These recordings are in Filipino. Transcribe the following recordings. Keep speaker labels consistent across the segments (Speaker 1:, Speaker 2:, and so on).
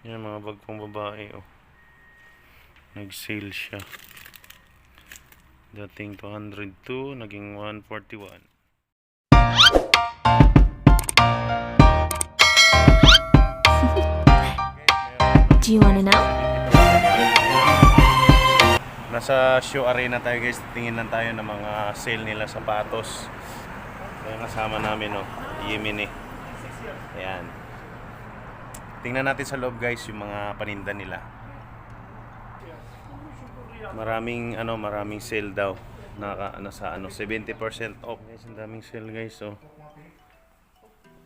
Speaker 1: Yan mga bag pang babae, oh. Nag-sale siya. Dating 202, naging 141.
Speaker 2: Do you wanna know?
Speaker 1: Nasa Shoe Arena tayo guys. Tingin lang tayo ng mga sale nila sapatos. Kaya kasama namin, oh, Yemeni. Ayan. Tingnan natin sa loob guys yung mga paninda nila. Maraming sale daw. Nasa 70% off. Guys, ang daming sale guys, oh.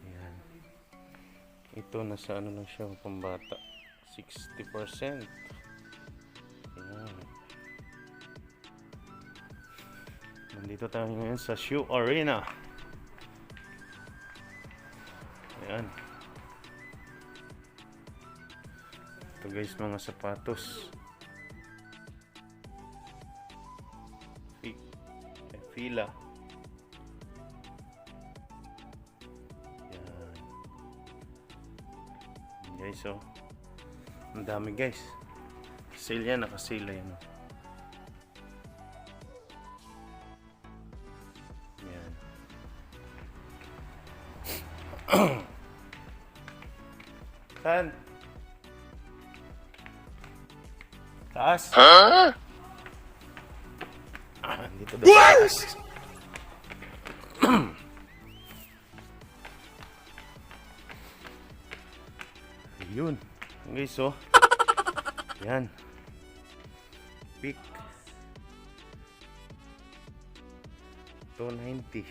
Speaker 1: Ayan. Ito nasa lang siya, pambata. 60%. Ayan. Nandito tayo ngayon sa Shoe Arena. Ayan. Ito guys, mga sapatos. Fila. Ayan. Guys, oh. Ang dami guys. Sale yan, naka-sale yan, oh. Ayan. Saan? Taas? Huh? Dito daw taas. Ayun. Guys, oh. Yan. Pick. 290.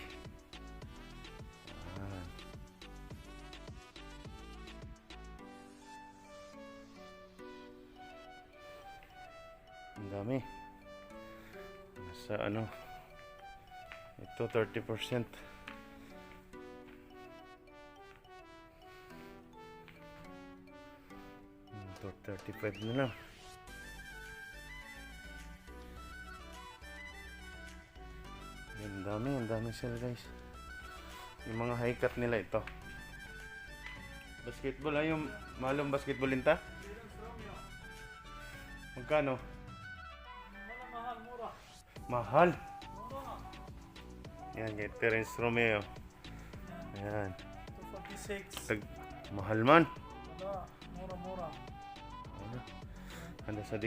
Speaker 1: Ah. Ang dami. Nasa ito 30%. Ito 35 na lang. Ang dami sila guys. Yung mga high cut nila ito. Basketball, yung malong basketball linta? Magkano? Mahal. Yan, kay Terence Romeo. Ayan.
Speaker 3: 246.
Speaker 1: Mahal man.
Speaker 3: Mura.
Speaker 1: Ano sa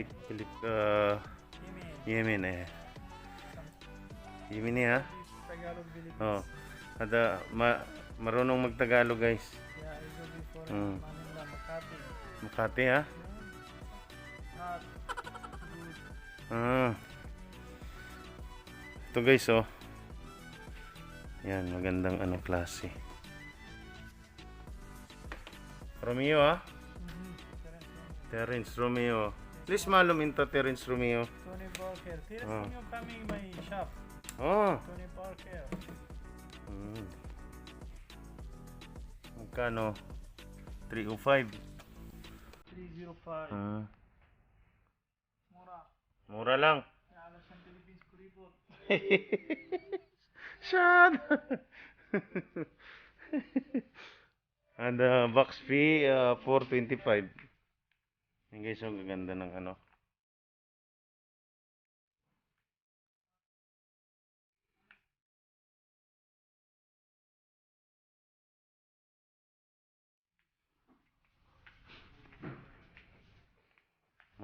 Speaker 1: Yemen eh. Yemen ha?
Speaker 3: Tagalog Philippines.
Speaker 1: Oh. Marunong mag-Tagalog guys.
Speaker 3: Yeah, I go before Manila, Makati.
Speaker 1: Makati ha?
Speaker 3: Not good.
Speaker 1: Ah. Ito guys, oh. Yan, magandang klase. Romeo ha? Terence Romeo. Please malum into Terence Romeo.
Speaker 3: Tony Parker. Terence Romeo coming my shop.
Speaker 1: Oh.
Speaker 3: Tony Parker.
Speaker 1: Magkano? 305.
Speaker 3: 305. Mura.
Speaker 1: Mura lang.
Speaker 3: Alas ng Philippines kuripot.
Speaker 1: Shut. And box fee 425. Yan guys, ang gaganda ng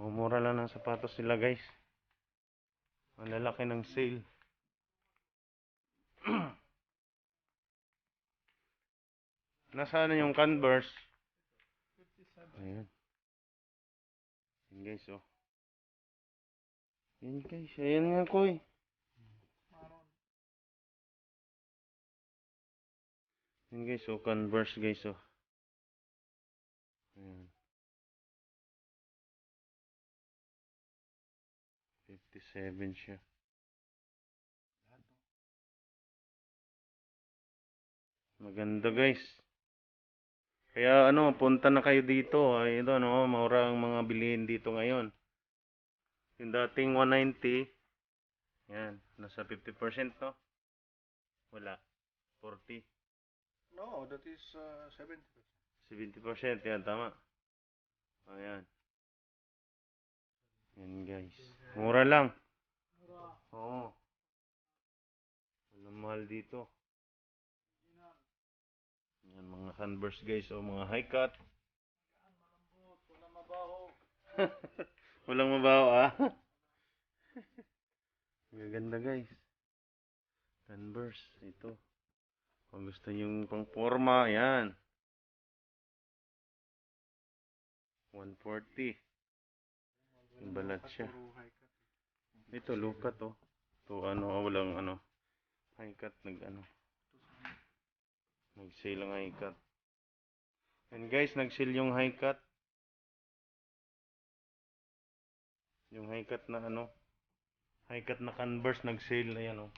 Speaker 1: mura lang ng sapatos nila guys. Ang lalaki ng sale. Nasaan yung Converse?
Speaker 3: 57.
Speaker 1: Ayan. Yan guys, oh. Yan guys, ayan nga ko eh.
Speaker 3: Maroon.
Speaker 1: Yan guys, oh, Converse guys, oh. Ayan. 57 siya. Maganda guys. Kaya punta na kayo dito. Ay, ito, mura ang mga bilihin dito ngayon. Yung dating 190, yan, nasa 50%, no? Wala. 40.
Speaker 4: No, that is 70%.
Speaker 1: 70%, yan, tama. Ayan. Yan guys. Mura lang. Oo. Walang mahal dito. Yan mga sunburst guys. O mga high cut.
Speaker 3: Walang mabaho.
Speaker 1: Walang mabaho ah. Gaganda guys. Sunburst. Ito. Kung gusto nyo pang forma. Yan. 140. Balat siya. Ito lukat oh. Ito ano, walang ano. High cut nag-sale ang high cut. And guys, nag-sale yung high cut. Yung high cut na ano. High cut na Converse nag-sale. Ayan oh.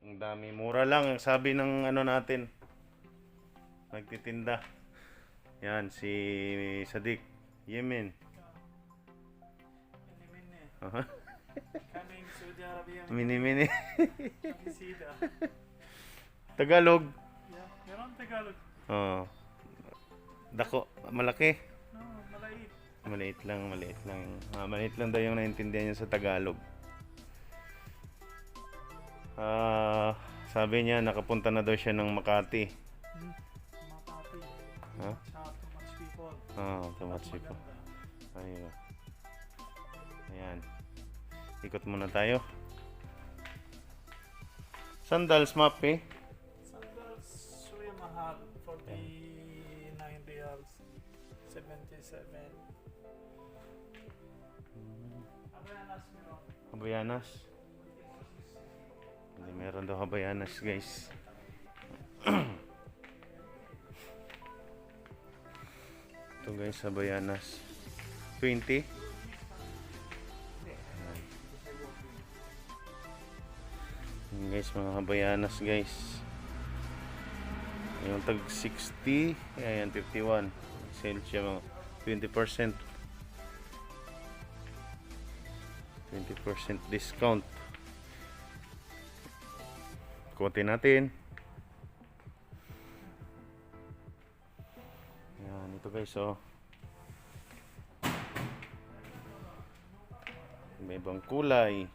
Speaker 1: Ang dami. Mura lang. Ang sabi ng ano natin. Nagtitinda. Yan, si Sadik. Yemen. Aha.
Speaker 3: Coming Saudi Arabia.
Speaker 1: Mini-mini.
Speaker 3: Bisita.
Speaker 1: Tagalog.
Speaker 3: Yeah, meron Tagalog.
Speaker 1: Oh. Dako. Malaki.
Speaker 3: No, malait.
Speaker 1: Maliit lang. Maliit lang daw yung naintindihan niya sa Tagalog. Sabi niya nakapunta na daw siya ng Makati.
Speaker 3: Makati.
Speaker 1: Ha?
Speaker 3: Too much people.
Speaker 1: Too much people. Ayun. Ayan. Ikot muna tayo. Sandals map eh.
Speaker 3: Sandals, Surya Mahal, 49 reals, 77. Habayanas meron.
Speaker 1: Habayanas. Hindi meron daw Habayanas guys. Ito guys, Habayanas. 20. Ayan guys, mga Habayanas guys. Yung tag 60. Ayan, 51. Sale siya mga 20%. 20% discount. Kutin natin. Ayan, ito guys oh. May ibang kulay.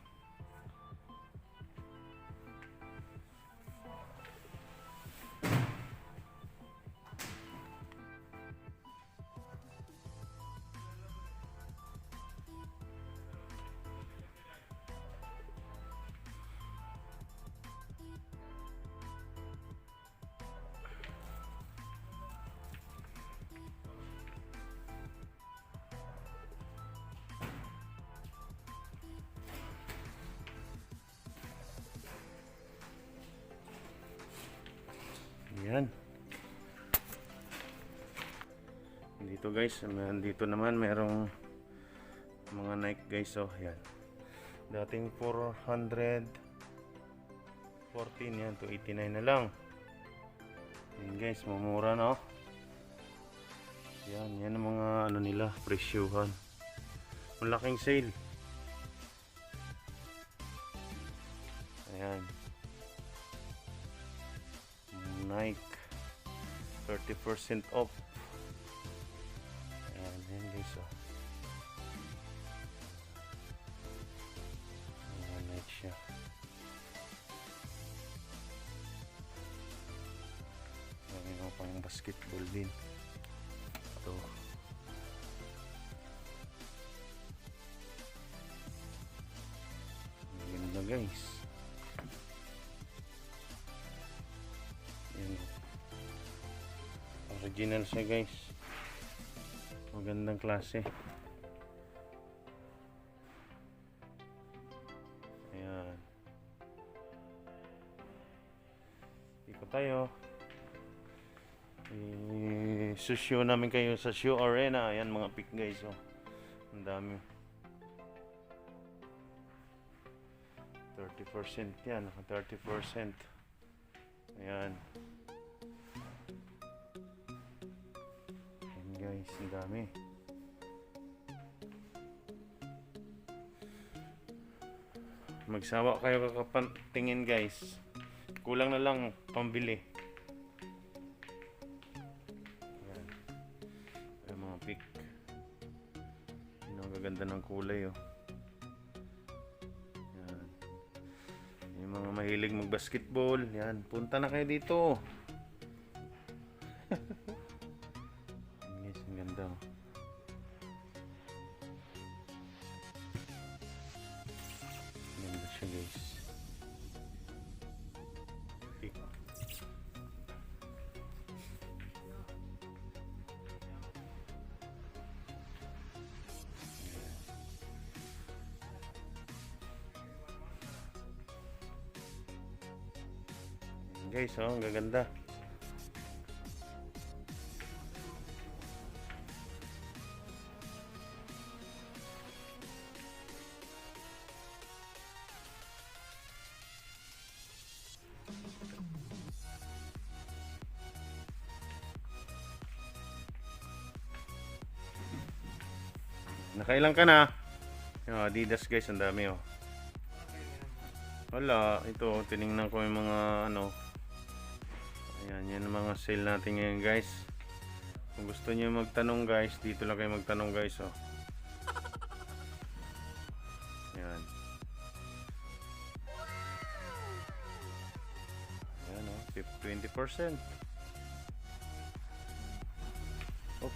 Speaker 1: Yan. Dito guys, dito naman merong mga Nike guys oh, yan. Dating 414 yan to 89 na lang. Yan guys, mumura na oh. Yan ang mga ano nila, presyuhan. Malaking sale. Ayan. Nike 30% off. Ayan guys oh. Ayan, Nike siya. Ayan mo pang basketball din. Ito. Ganda guys. Ayan. Original siya guys. Magandang klase. Ayan. Ikot tayo. Susyo namin kayo sa Shoe Arena. Ayan mga pick guys oh. Ang dami. 30% yan. 30%. Ayan. Ayan guys, ang dami. Magsawa kayo kakapantingin guys. Kulang na lang pambili. Ayan. Ayan mga pick. Ang gaganda ng kulay, oh. Yan. Yung mga mahilig mag-basketball, yan, punta na kayo dito. Guys, ang ganda, oh. Ang ganda siya, guys. Guys, oh, ang gaganda. Nakailang ka na? Yung Adidas, guys, ang dami, oh. Wala, ito, tiningnan ko yung mga ano. Ayan, yan ang mga sale natin ngayon, guys. Kung gusto niyo magtanong, guys, dito lang kayo magtanong, guys, oh. Ayan. Ayan, oh, 20%. Oh.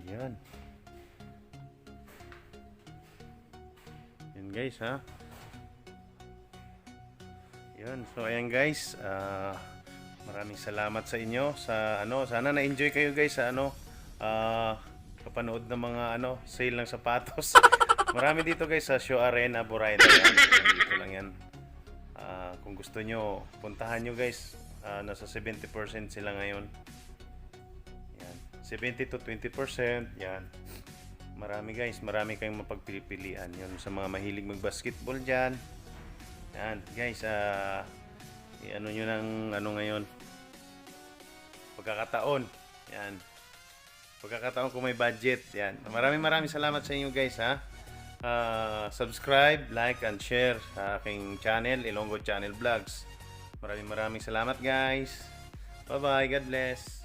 Speaker 1: Ayan. Yan, guys, ha. Yan. So ayan, guys. Maraming salamat sa inyo sa ano, sana na-enjoy kayo, guys, sa ano, kapanood ng mga ano, sale ng sapatos. Marami dito, guys, sa Show Arena, Boracay. Yan. Dito lang yan. Kung gusto nyo, puntahan nyo, guys. Nasa 70% sila ngayon. 70 to 20%, yan. Marami, guys, marami kayong mapagpipilian. Yun sa mga mahilig mag-basketball dyan. Yan, guys, ano nyo ng ano ngayon? Pagkakataon. Yan. Pagkakataon kung may budget. Yan. Maraming salamat sa inyo, guys, ha. Subscribe, like, and share sa aking channel, Ilonggo Channel Vlogs. Maraming salamat, guys. Bye-bye. God bless.